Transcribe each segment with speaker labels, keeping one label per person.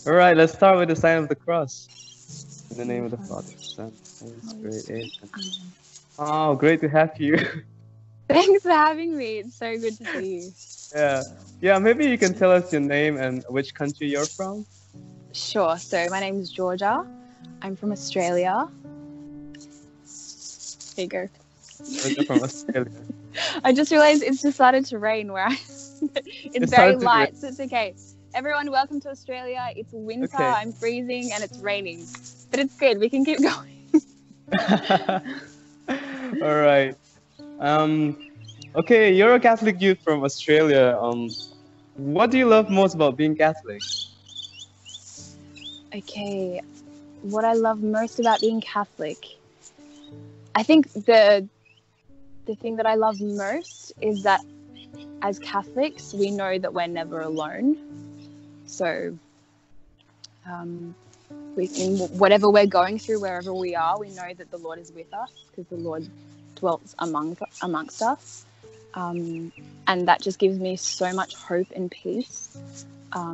Speaker 1: All right, let's start with the sign of the cross. In the name of the Father, Son, Holy Spirit. Amen. Oh, great to have you.
Speaker 2: Thanks for having me. It's so good to see you.
Speaker 1: Yeah. Yeah, maybe you can tell us your name and which country you're from.
Speaker 2: Sure. So my name is Georgia. I'm from Australia. There you go.
Speaker 1: Georgia from Australia.
Speaker 2: I just realized it's decided to rain where I. It's
Speaker 1: It
Speaker 2: very
Speaker 1: started to rain.
Speaker 2: light, so it's okay. Everyone, welcome to Australia. It's winter.
Speaker 1: Okay.
Speaker 2: I'm freezing, and it's raining, but it's good. We can keep going.
Speaker 1: All right. Um, okay, you're a Catholic youth from Australia. What do you love most about being Catholic?
Speaker 2: Okay, what I love most about being Catholic, I think the thing that I love most is that as Catholics, we know that we're never alone. So, we can, whatever we're going through, wherever we are, we know that the Lord is with us because the Lord dwells amongst us. And that just gives me so much hope and peace. I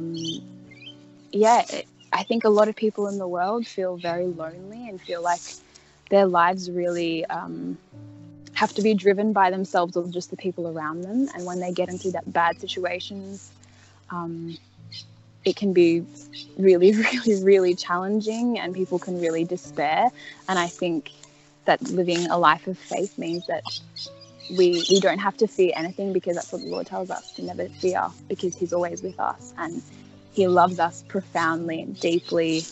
Speaker 2: think a lot of people in the world feel very lonely and feel like their lives really have to be driven by themselves or just the people around them. And when they get into that bad situations, it can be really, really, really challenging and people can really despair. And I think that living a life of faith means that we don't have to fear anything because that's what the Lord tells us, to never fear, because He's always with us and He loves us profoundly and deeply.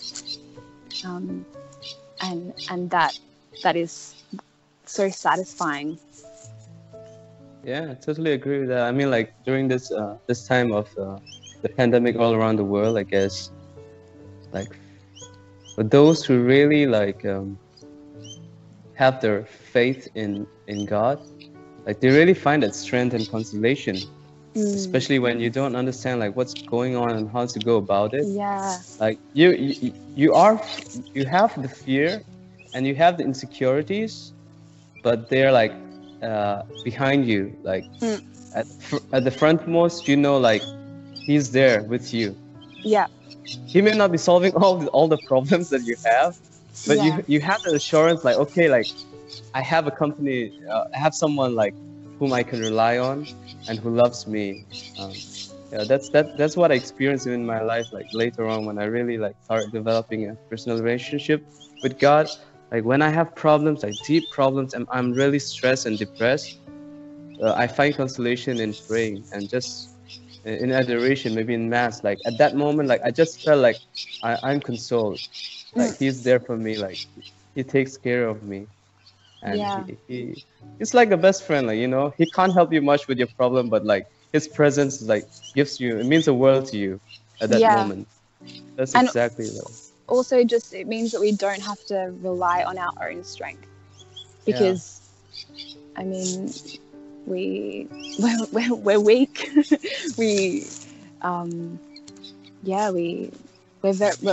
Speaker 2: And that is so satisfying.
Speaker 1: Yeah, I totally agree with that. I mean, like during this time of the pandemic all around the world, I guess, like for those who really have their faith in God, like they really find that strength and consolation, especially when you don't understand like what's going on and how to go about it.
Speaker 2: Yeah.
Speaker 1: Like you have the fear and you have the insecurities, but they're like behind you, like at the frontmost, like He's there with you.
Speaker 2: Yeah.
Speaker 1: He may not be solving all the problems that you have, but you have the assurance, like, okay, like I have a company, I have someone like whom I can rely on and who loves me. That's what I experienced in my life, like later on when I really like started developing a personal relationship with God. Like when I have problems, like deep problems, and I'm really stressed and depressed, I find consolation in praying and just in adoration, maybe in mass. Like at that moment, like I just felt like I'm consoled. Like He's there for me. Like He takes care of me, and he's like a best friend. Like He can't help you much with your problem, but like His presence like gives you. It means the world to you at that moment. That's exactly that.
Speaker 2: Also, just it means that we don't have to rely on our own strength, because I mean we're weak. We're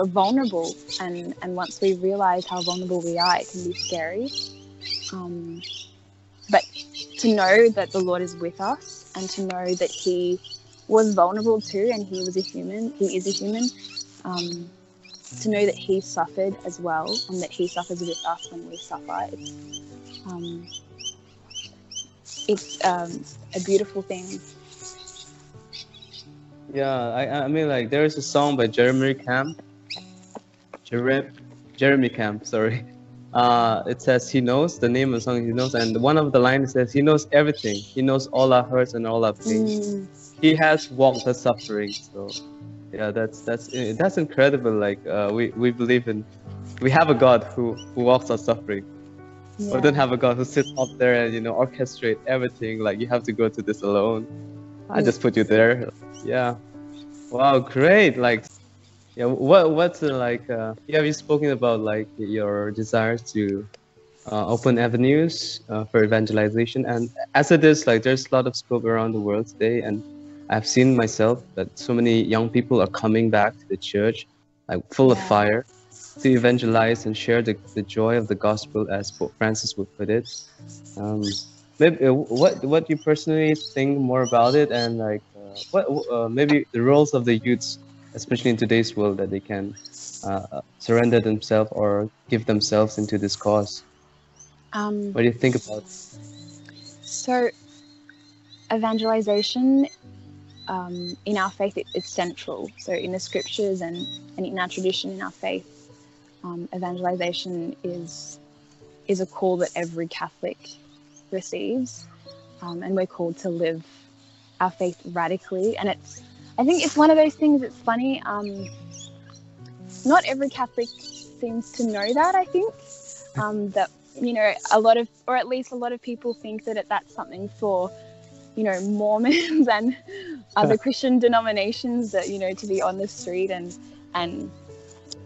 Speaker 2: vulnerable, and once we realize how vulnerable we are, it can be scary. But to know that the Lord is with us, and to know that He was vulnerable too, and He is a human, to know that He suffered as well, and that He suffers with us when we suffer, it's a beautiful thing.
Speaker 1: Yeah, I mean, like there is a song by Jeremy Camp. Sorry. It says He knows, the name of the song, He knows, and one of the lines says He knows everything. He knows all our hurts and all our pains. He has walked the suffering. So yeah, that's incredible. Like we believe in, we have a God who walks our suffering. We don't have a God who sits up there and orchestrate everything. Like you have to go to this alone. I just put you there. Yeah. Wow, great. Like, yeah. What's like? Have you spoken about like your desire to open avenues for evangelization? And as it is, like there's a lot of scope around the world today, and I've seen myself that so many young people are coming back to the church, like full of fire, to evangelize and share the joy of the gospel, as Pope Francis would put it. Maybe what you personally think more about it, and like what maybe the roles of the youths especially in today's world, that they can surrender themselves or give themselves into this cause. What do you think about?
Speaker 2: So evangelization in our faith, it's central. So in the scriptures and in our tradition, in our faith, evangelization is a call that every Catholic receives, and we're called to live our faith radically. And I think it's one of those things. It's funny. Not every Catholic seems to know that. I think that a lot of, or at least a lot of people think that that's something for Mormons and other Christian denominations, that to be on the street and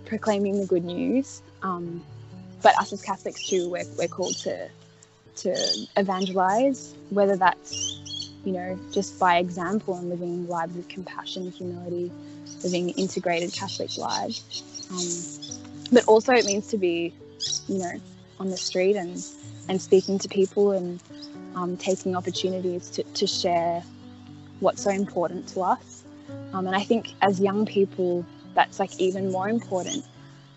Speaker 2: proclaiming the good news. But us as Catholics too, we're called to evangelize, whether that's just by example and living lives of compassion, humility, living integrated Catholic lives. But also it means to be, on the street and speaking to people and taking opportunities to share what's so important to us. And I think as young people, that's like even more important,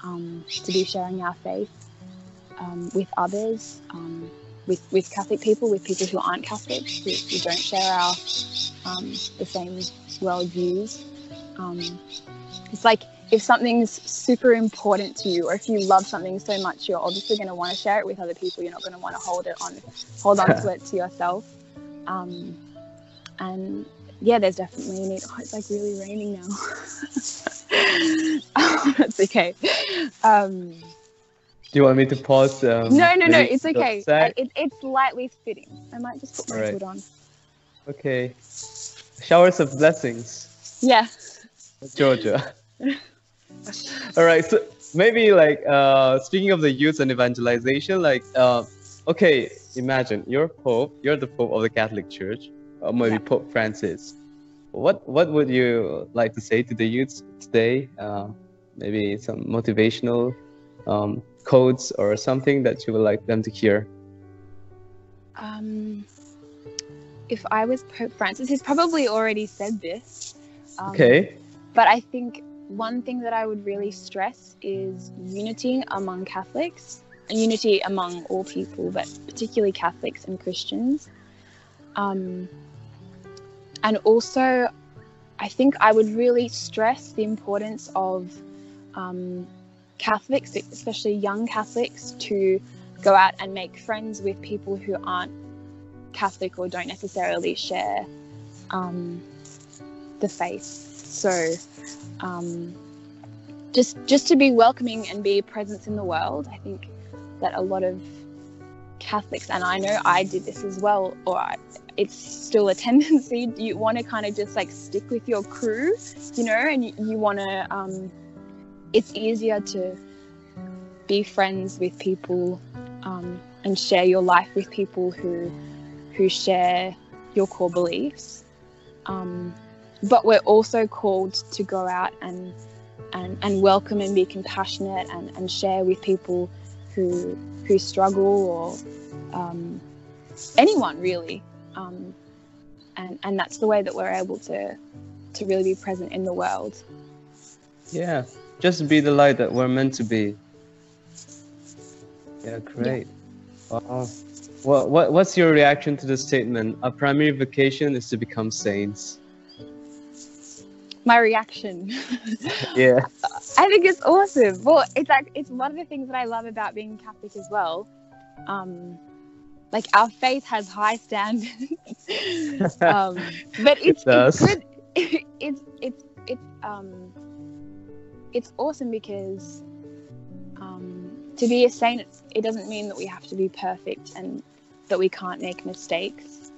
Speaker 2: to be sharing our faith with others, with Catholic people, with people who aren't Catholics, who don't share our the same worldviews. It's like if something's super important to you, or if you love something so much, you're obviously going to want to share it with other people. You're not going to want to hold on to it to yourself. And yeah, there's definitely a need. Oh, it's like really raining now. That's okay.
Speaker 1: Do you want me to pause?
Speaker 2: No, it's okay. It's lightly fitting. I might just put my hood on.
Speaker 1: Okay. Showers of blessings.
Speaker 2: Yeah.
Speaker 1: Georgia. All right. So maybe like speaking of the youth and evangelization, like okay, imagine you're the Pope of the Catholic Church, or maybe Pope Francis. What would you like to say to the youths today? Maybe some motivational codes or something that you would like them to hear?
Speaker 2: If I was Pope Francis, he's probably already said this.
Speaker 1: Okay.
Speaker 2: But I think one thing that I would really stress is unity among Catholics, and unity among all people, but particularly Catholics and Christians. And also, I think I would really stress the importance of Catholics, especially young Catholics, to go out and make friends with people who aren't Catholic or don't necessarily share the faith. So just to be welcoming and be a presence in the world. I think that a lot of Catholics, and I know I did this as well, it's still a tendency, you want to kind of just like stick with your crew, and you want to, it's easier to be friends with people and share your life with people who share your core beliefs. But we're also called to go out and welcome and be compassionate and share with people who struggle, or anyone really. And that's the way that we're able to really be present in the world. Yeah,
Speaker 1: just be the light that we're meant to be. Yeah, great. Yeah. Wow. What's your reaction to the statement? Our primary vocation is to become saints.
Speaker 2: My reaction.
Speaker 1: Yeah.
Speaker 2: I think it's awesome. Well, it's one of the things that I love about being Catholic as well. Like our faith has high standards, but it's good. It's awesome because to be a saint, it doesn't mean that we have to be perfect and that we can't make mistakes.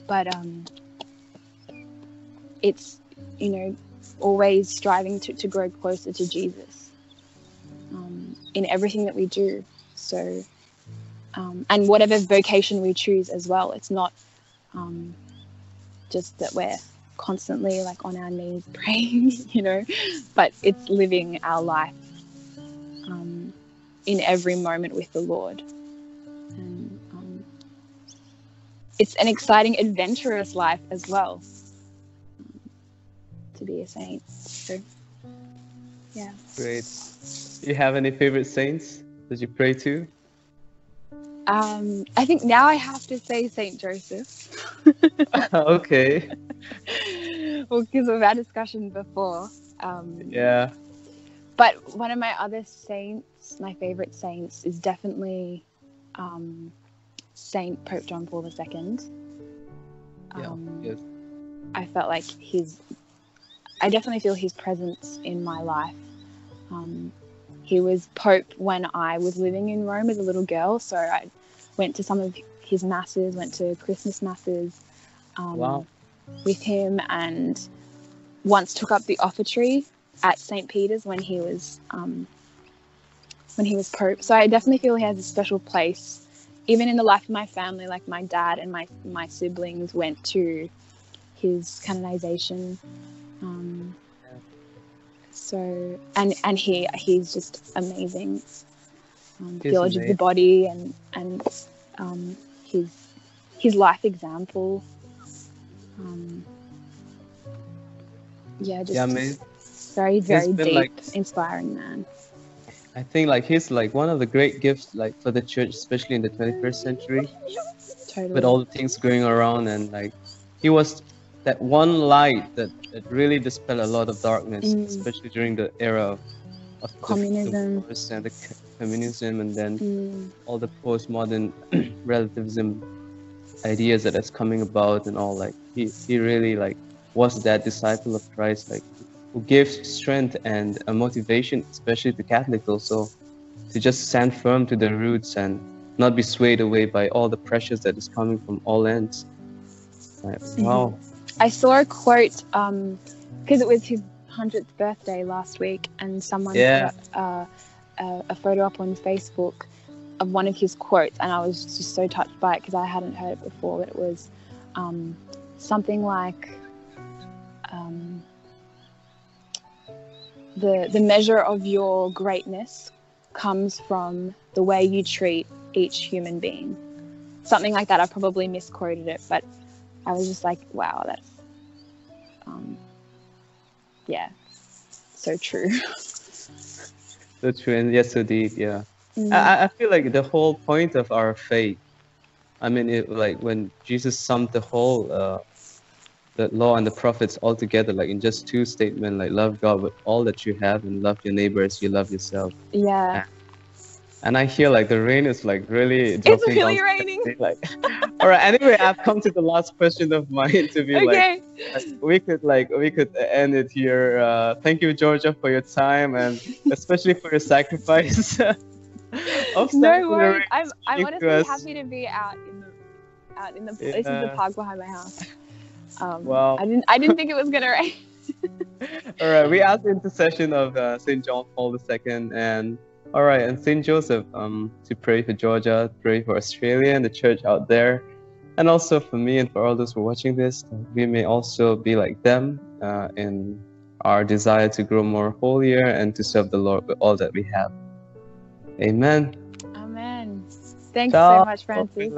Speaker 2: But it's always striving to grow closer to Jesus in everything that we do. So. And whatever vocation we choose as well, it's not just that we're constantly like on our knees praying, but it's living our life in every moment with the Lord. And it's an exciting, adventurous life as well. to be a saint. So, yeah.
Speaker 1: Great. Do you have any favorite saints that you pray to?
Speaker 2: I think now I have to say Saint Joseph.
Speaker 1: Okay.
Speaker 2: Well, because of our discussion before.
Speaker 1: Yeah.
Speaker 2: But one of my other saints, my favorite saints, is definitely Saint Pope John Paul II.
Speaker 1: Yes.
Speaker 2: I felt like I definitely feel his presence in my life. He was Pope when I was living in Rome as a little girl, so I went to some of his masses, went to Christmas masses
Speaker 1: Wow.
Speaker 2: with him, and once took up the offertory at St. Peter's when he was Pope. So I definitely feel he has a special place, even in the life of my family. Like my dad and my siblings went to his canonization. So and he's just amazing. Theology of the body and his life example. Very deep, inspiring man.
Speaker 1: I think like he's like one of the great gifts like for the church, especially in the 21st century.
Speaker 2: Totally.
Speaker 1: With all the things going around, and like he was that one light that really dispelled a lot of darkness, especially during the era of
Speaker 2: communism
Speaker 1: and the communism, and then all the postmodern relativism ideas that is coming about and all. Like he really like was that disciple of Christ, like who gave strength and a motivation, especially to Catholics also, to just stand firm to their roots and not be swayed away by all the pressures that is coming from all ends. Like, wow.
Speaker 2: I saw a quote because it was his 100th birthday last week, and someone put a photo up on Facebook of one of his quotes, and I was just so touched by it because I hadn't heard it before. But it was something like the measure of your greatness comes from the way you treat each human being. Something like that. I probably misquoted it, but I was just like, wow, that's so true.
Speaker 1: So true, and yes, so deep. Yeah. I feel like the whole point of our faith, I mean, like when Jesus summed the whole the law and the prophets all together, like in just two statements, like love God with all that you have and love your neighbor as you love yourself.
Speaker 2: Yeah.
Speaker 1: And I hear like the rain is like really
Speaker 2: dropping. It's really raining.
Speaker 1: Like, all right. Anyway, I've come to the last question of my interview.
Speaker 2: Okay.
Speaker 1: We could end it here. Thank you, Georgia, for your time and especially for your sacrifice.
Speaker 2: No worries. I'm honestly happy to be out in the this is the park behind my house.
Speaker 1: Wow.
Speaker 2: I didn't think it was gonna rain.
Speaker 1: All right. We asked the intercession of Saint John Paul II and. All right, and Saint Joseph, to pray for Georgia, pray for Australia and the church out there, and also for me and for all those who are watching this, we may also be like them in our desire to grow more holier and to serve the Lord with all that we have. Amen.
Speaker 2: Amen. Thanks so much, Francis.